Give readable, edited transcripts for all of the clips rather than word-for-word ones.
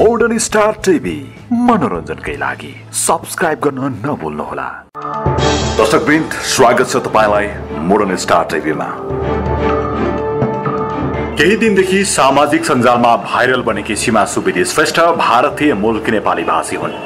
Modern star TV मनोरञ्जनकै लागि subscribe गर्न नभुल्नुहोला। दर्शकवृन्द, स्वागत छ तपाईलाई मोडर्न स्टार टिभीमा। केही दिनदेखि सामाजिक सञ्जालमा भाइरल बनेकी सीमा सुवेदी श्रेष्ठ भारतीय मूलकी नेपाली भाषी हुन्।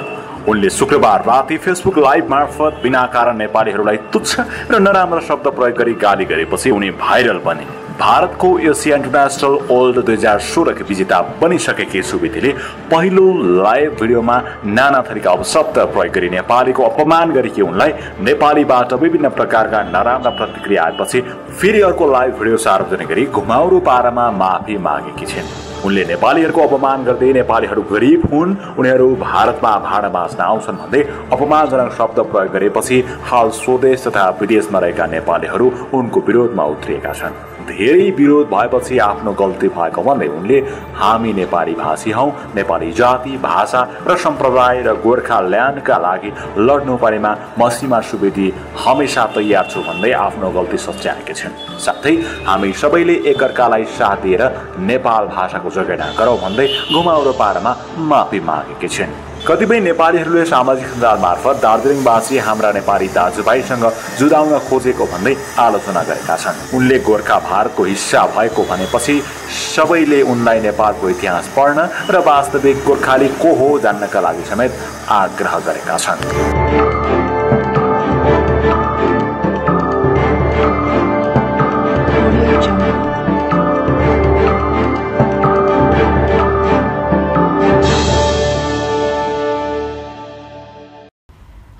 उनले शुक्रबार राति फेसबुक लाइभ मार्फत बिना कारण नेपालीहरूलाई तुच्छ र नराम्रो शब्द प्रयोग गरी गाली गरेपछि उनी भाइरल बने। भारतको एसिया इन्टरनेसनल ओल्ड 2016 की विजेता बनिसकेकी सुवेदीले पहिलो लाइभ भिडियोमा नाना थरीका अपशब्द प्रयोग गरी नेपालीको अपमान गरेकी उनलाई नेपालीबाट विभिन्न प्रकारका नराम्रा प्रतिक्रिया आएपछि फेरि अर्को लाइभ भिडियो सार्वजनिक गरी घुमाउरो पारामा माफी मागेकी छिन्। उनले नेपालीहरूको अपमान गर्दै नेपालीहरू गरिब हुन्, उनीहरू भारतमा भाडा बाँच्न आउँछन् भन्दै अपमानजनक शब्द प्रयोग गरेपछि हाल स्वदेश तथा विदेशमा रहेका नेपालीहरू उनको विरोधमा उत्रिएका छन्। धेरै विरोध भएपछि आफ्नो गल्ती भएको भन्दै उनले हामी नेपाली भाषी हौं, नेपाली जाति, भाषा र सम्प्रदाय र गोर्खाल्यान्डका लागि लड्नु परेमा म सीमा सुवेदी हमेशा तयार छु भन्दै आफ्नो गल्ती सच्याएकी छिन्। साथै हामी सबैले एकअर्कालाई साथ दिएर नेपाल भाषाको जगेडा गरौँ भन्दै घुमाउरो पारामा माफी मागेकी छिन्। कतिपय नेपालीहरूले सामाजिक सञ्जाल मार्फत दार्जिलिङवासी हाम्रा नेपाली दाजुभाइसँग जुदाउन खोजेको भन्दै आलोचना गरेका छन्। उनले गोर्खा भारतको हिस्सा भएको भनेपछि सबैले उनलाई नेपालको इतिहास पढ्न र वास्तविक गोर्खाली को हो जान्नका लागि समेत आग्रह गरेका छन्।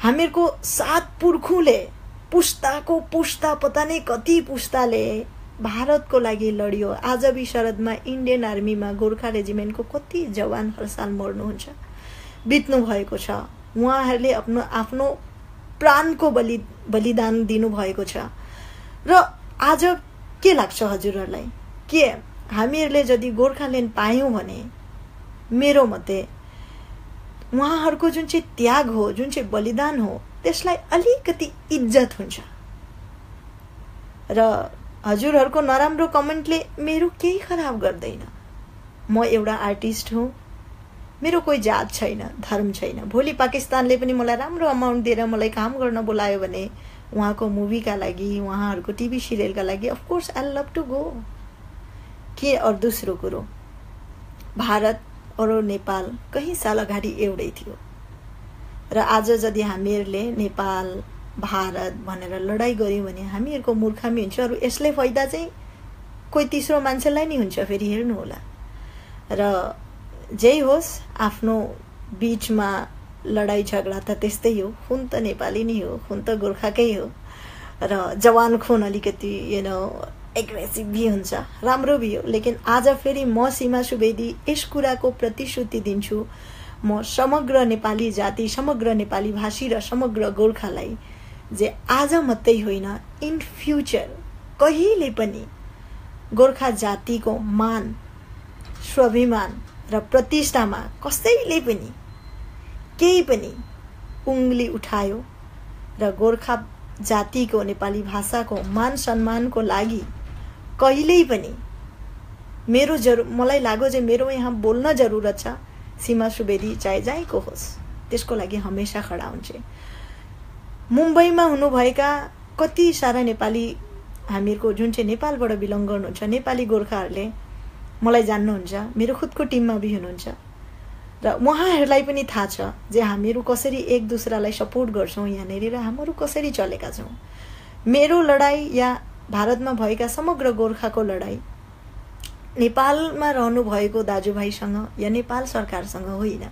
हामीहरूको सात पुर्खुले पुस्ताको पुस्ता पता नै कति पुस्ताले भारतको लागि लड्यो। आजभी शरदमा इन्डियन आर्मीमा गोर्खा रेजिमेन्टको कति जवान हर साल मर्नुहुन्छ, बित्नु भएको छ। उहाँहरूले आफ्नो प्राणको बलिदान दिनुभएको छ। र आज के लाग्छ हजुरहरूलाई, के हामीहरूले यदि गोर्खाल्यान्ड पायौँ भने मेरो मते उहाँहरूको जुन चाहिँ त्याग हो, जुन चाहिँ बलिदान हो, त्यसलाई अलिकति इज्जत हुन्छ। र हजुरहरूको नराम्रो कमेन्टले मेरो केही खराब गर्दैन। म एउटा आर्टिस्ट हुँ, मेरो कोही जात छैन, धर्म छैन। भोलि पाकिस्तानले पनि मलाई राम्रो अमाउन्ट दिएर मलाई काम गर्न बोलायो भने उहाँको मुभीका लागि, उहाँहरूको टिभी सिरियलका लागि of course I love to go. के और दोस्रो कुरो, भारत और नेपाल कहीं साल अगाडि एउटै थियो र आज यदि हामीहरूले नेपाल भारत भनेर लडाई गर्यौं भने हामीहरूको मूर्खामी हुन्छ। अरु यसले फाइदा चाहिँ कोही तीसरो मान्छेलाई नै हुन्छ। फेरि हेर्नु होला। र जे होस्, आफ्नो बीचमा लडाई झगडा त त्यस्तै हो। खुन त नेपाली नै हो, खुन त गोर्खाकै हो। र जवान खुन अलिकति एग्रेसिभ भी हुन्छ, राम्रो भी हो। लेकिन आज फेरि म सीमा सुवेदी यस कुराको प्रतिश्रुति दिन्छु, म समग्र नेपाली जाति, समग्र नेपाली भाषी र समग्र गोर्खालाई जे आज मात्रै होइन, इन फ्युचर कहिले पनि गोर्खा जातिको मान, स्वाभिमान र प्रतिष्ठामा कसैले पनि केही पनि उंगली उठायो र गोर्खा जातिको, नेपाली भाषाको मान सम्मानको लागि कहिल्यै पनि मलाई लाग्यो जे मेरो यहाँ बोल्न जरुरत छ। सीमा सुवेदी चाहे जहीँको होस्, त्यसको लागि हमेशा खडा हुन्छ। मुम्बईमा हुनुभएका कति सारा नेपाली, हामीहरूको जुन चाहिँ नेपालबाट बिलङ गर्नुहुन्छ नेपाली गोर्खाहरूले मलाई जान्नुहुन्छ, मेरो खुदको टिममा भी हुनुहुन्छ र उहाँहरूलाई पनि थाहा छ जे हामीहरू कसरी एक दुसरालाई सपोर्ट गर्छौँ यहाँनिर र हामीहरू कसरी चलेका छौँ। मेरो लडाई या भारतमा भएका समग्र गोर्खाको लडाई नेपालमा रहनु भएको दाजुभाइसँग या नेपाल सरकारसँग होइन,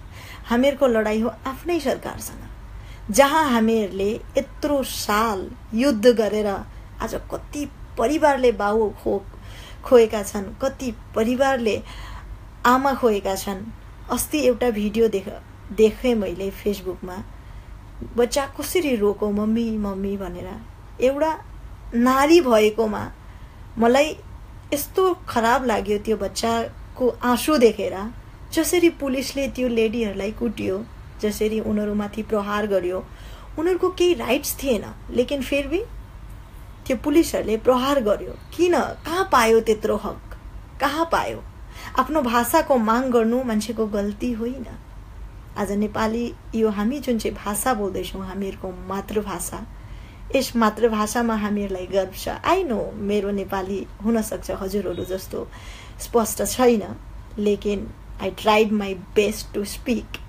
हामीहरूको लडाई हो आफ्नै सरकारसँग। जहाँ हामीहरूले यत्रो साल युद्ध गरेर आज कति परिवारले बाउ खोएका छन्, कति परिवारले आमा खोएका छन्। अस्ति एउटा भिडियो देखेँ मैले फेसबुकमा, बच्चा कसरी रोको मम्मी मम्मी भनेर। एउटा नारी भएकोमा मलाई यस्तो खराब लाग्यो त्यो बच्चाको आँसु देखेर। जसरी पुलिसले त्यो लेडीहरूलाई कुट्यो, जसरी उनीहरूमाथि प्रहार गर्यो, उनीहरूको केही राइट्स थिएन, लेकिन फेरि भी त्यो पुलिसहरूले प्रहार गर्यो। किन? कहाँ पायो त्यत्रो हक? कहाँ पायो? आफ्नो भाषाको माग गर्नु मान्छेको गल्ती होइन। आज नेपाली यो हामी जुन चाहिँ भाषा बोल्दैछौँ, हामीहरूको मातृभाषा, यस मातृभाषामा हामीहरूलाई गर्व छ। आई नो मेरो नेपाली हुनसक्छ हजुरहरू जस्तो स्पष्ट छैन, लेकिन I tried my best to speak